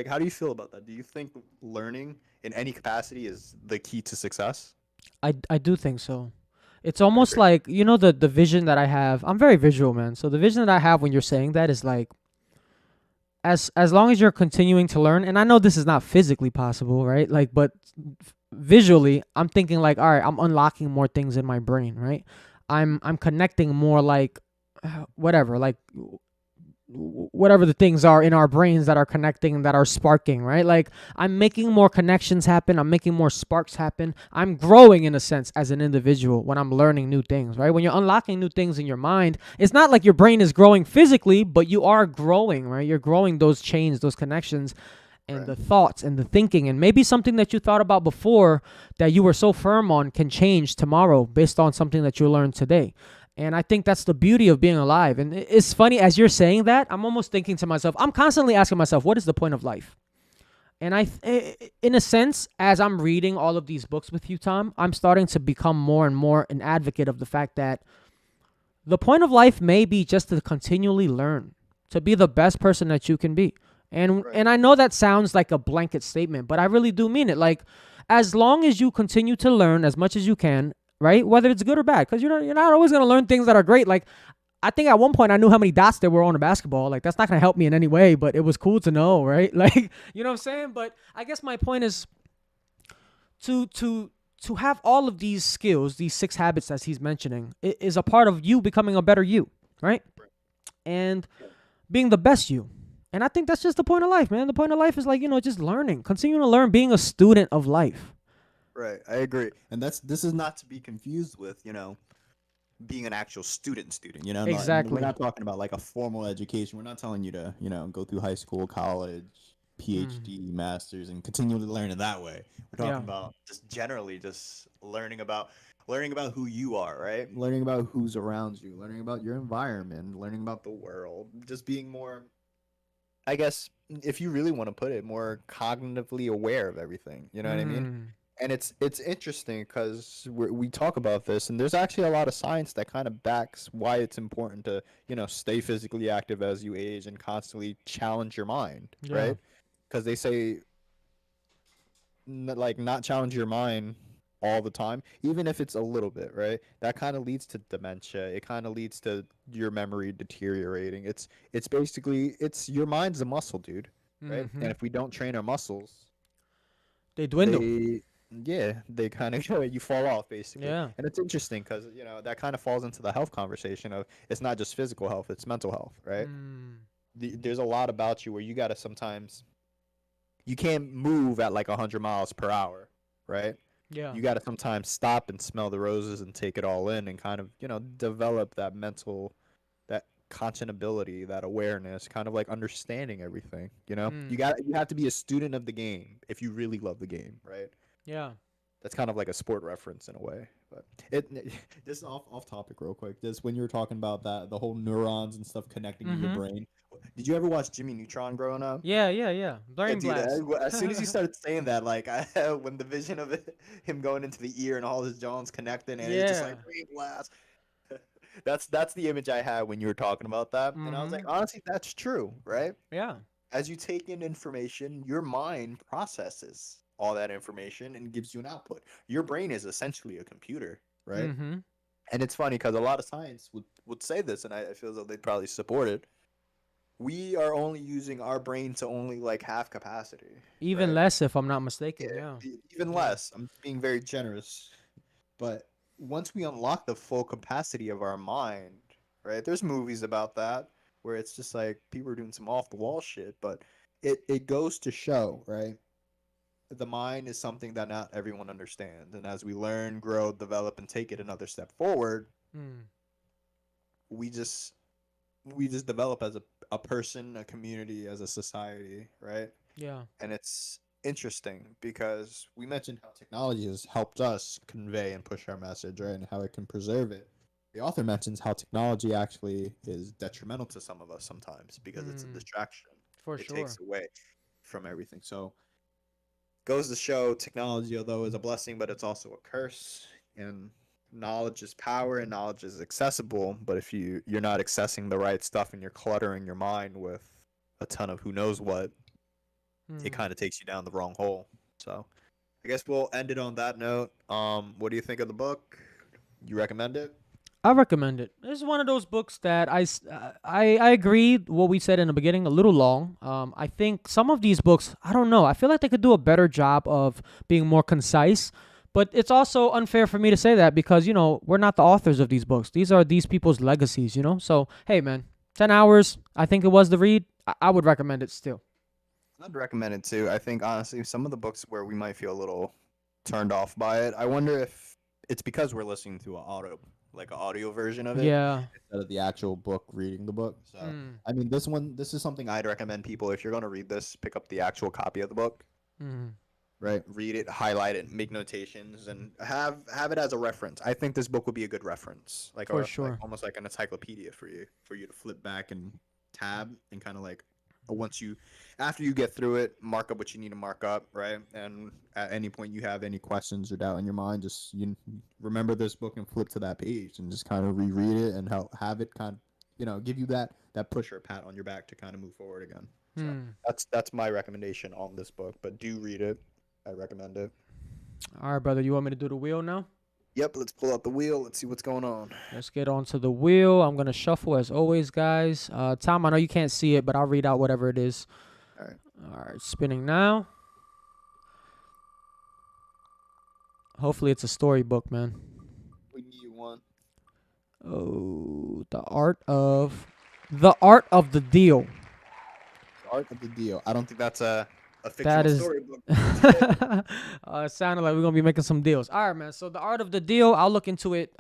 how do you feel about that? Do you think learning in any capacity is the key to success? I do think so. It's I almost agree. like, the vision that I have. I'm very visual, man. So the vision that I have when you're saying that is like, as long as you're continuing to learn, and I know this is not physically possible, right? Like, but visually, I'm thinking like, all right, I'm unlocking more things in my brain, right? I'm connecting more, like whatever, like whatever the things are in our brains that are connecting, that are sparking, right? Like, I'm making more connections happen, I'm making more sparks happen, I'm growing in a sense as an individual when I'm learning new things, right? When you're unlocking new things in your mind, it's not like your brain is growing physically, but you are growing, right? You're growing those chains, those connections, and Right. the thoughts and the thinking, and maybe something that you thought about before that you were so firm on can change tomorrow based on something that you learned today. And I think that's the beauty of being alive. And it's funny, as you're saying that, I'm almost thinking to myself, I'm constantly asking myself, what is the point of life? And in a sense, as I'm reading all of these books with you, Tom, I'm starting to become more and more an advocate of the fact that the point of life may be just to continually learn, to be the best person that you can be. And Right. and I know that sounds like a blanket statement, but I really do mean it. Like, as long as you continue to learn as much as you can, right? Whether it's good or bad, because you're not always gonna learn things that are great. Like, I think at one point I knew how many dots there were on a basketball. Like, that's not gonna help me in any way, but it was cool to know, right? Like, you know what I'm saying? But I guess my point is to have all of these skills, these 6 habits that he's mentioning, is a part of you becoming a better you, right? Right. and being the best you. And I think that's just the point of life, man. The point of life is like, just learning, continuing to learn, being a student of life. Right, I agree. And this is not to be confused with, being an actual student, we're Exactly. not talking about like a formal education. We're not telling you to, go through high school, college, Mm. PhD, masters, and continually learn it that way. We're Yeah. talking about just generally just learning about who you are, right? Learning about who's around you, learning about your environment, learning about the world, just being more, I guess, if you really want to put it, more cognitively aware of everything. You know what I mean? Mm. And it's interesting because we talk about this, and there's actually a lot of science that kind of backs why it's important to stay physically active as you age and constantly challenge your mind, Yeah. right? Because they say like not challenge your mind all the time, even if it's a little bit, right? That kind of leads to dementia. It kind of leads to your memory deteriorating. It's basically it's your mind's a muscle, dude, right? Mm-hmm. And if we don't train our muscles, They dwindle. they yeah, they kind of you fall off basically. Yeah. And it's interesting because that kind of falls into the health conversation of it's not just physical health, it's mental health, right? Mm. There's a lot about you where you got to sometimes you can't move at like 100 miles per hour, right? Yeah. You got to sometimes stop and smell the roses and take it all in and kind of develop that mental, that conscionability, that awareness, kind of like understanding everything. Mm. You have to be a student of the game if you really love the game, right? Yeah. That's kind of like a sport reference in a way. But just off topic real quick. Just when you were talking about that, the whole neurons and stuff connecting to your Mm-hmm. brain. Did you ever watch Jimmy Neutron growing up? Yeah. Yeah. Yeah. Yeah, Brain dude. blast. As soon as you started saying that, like, when the vision of him going into the ear and all his Jones connecting, and it's just Yeah. like brain blast. That's the image I had when you were talking about that, and I was like, Mm-hmm. honestly, that's true, right? Yeah. As you take in information, your mind processes all that information and gives you an output. Your brain is essentially a computer, right? Mm-hmm. And it's funny because a lot of science would say this, and I feel as though they'd probably support it. We are only using our brain to only like half capacity, Even right? less, if I'm not mistaken. Yeah, Yeah. even Yeah. less. I'm being very generous. But once we unlock the full capacity of our mind, right? There's movies about that where it's just like people are doing some off the wall shit, but it goes to show, right? The mind is something that not everyone understands. And as we learn, grow, develop, and take it another step forward, Mm. we just we just develop as a person, a community, as a society, right? Yeah. And it's interesting because we mentioned how technology has helped us convey and push our message, right? And how it can preserve it. The author mentions how technology actually is detrimental to some of us sometimes because it's a Mm. distraction. For It takes sure. away from everything. So goes to show technology, although is a blessing, but it's also a curse. And knowledge is power and knowledge is accessible. But if you're not accessing the right stuff and you're cluttering your mind with a ton of who knows what, it Mm. kind of takes you down the wrong hole. So I guess we'll end it on that note. What do you think of the book? You recommend it? I recommend it. This is one of those books that I agree what we said in the beginning, a little long. I think some of these books, I don't know. I feel like they could do a better job of being more concise. But it's also unfair for me to say that because, we're not the authors of these books. These are these people's legacies. So, hey, man, 10 hours, I think it was the read. I would recommend it still. I'd recommend it too. I think honestly, some of the books where we might feel a little turned off by it, I wonder if it's because we're listening to like an audio version of it, Yeah. instead of the actual book, reading the book. So, Mm. I mean, this is something I'd recommend people if you're going to read this, pick up the actual copy of the book, Mm. right? Read it, highlight it, make notations, and have it as a reference. I think this book would be a good reference, For like sure. almost like an encyclopedia for you to flip back and tab and kind of like once you after you get through it, mark up what you need to mark up, right? And at any point you have any questions or doubt in your mind, just you remember this book and flip to that page and just kind of reread it and have it kind of give you that push or a pat on your back to kind of move forward again. So Mm. that's my recommendation on this book, but do read it. I recommend it. All right, brother. You want me to do the wheel now? Yep, let's pull out the wheel. Let's see what's going on. Let's get on to the wheel. I'm going to shuffle as always, guys. Tom, I know you can't see it, but I'll read out whatever it is. All right. All right, spinning now. Hopefully it's a storybook, man. We need one. Oh, the art of The Art of the Deal. The Art of the Deal. I don't think that's a That fictional is. storybook. It sounded like we're gonna be making some deals. All right, man. So the Art of the Deal, I'll look into it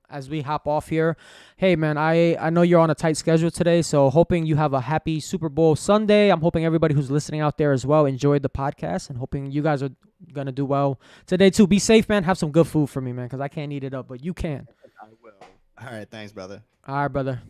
as we hop off here. Hey, man, I know you're on a tight schedule today, so hoping you have a happy Super Bowl Sunday. I'm hoping everybody who's listening out there as well enjoyed the podcast, and hoping you guys are gonna do well today too. Be safe, man. Have some good food for me, man, because I can't eat it up, but you can. I will. All right, thanks, brother. All right, brother.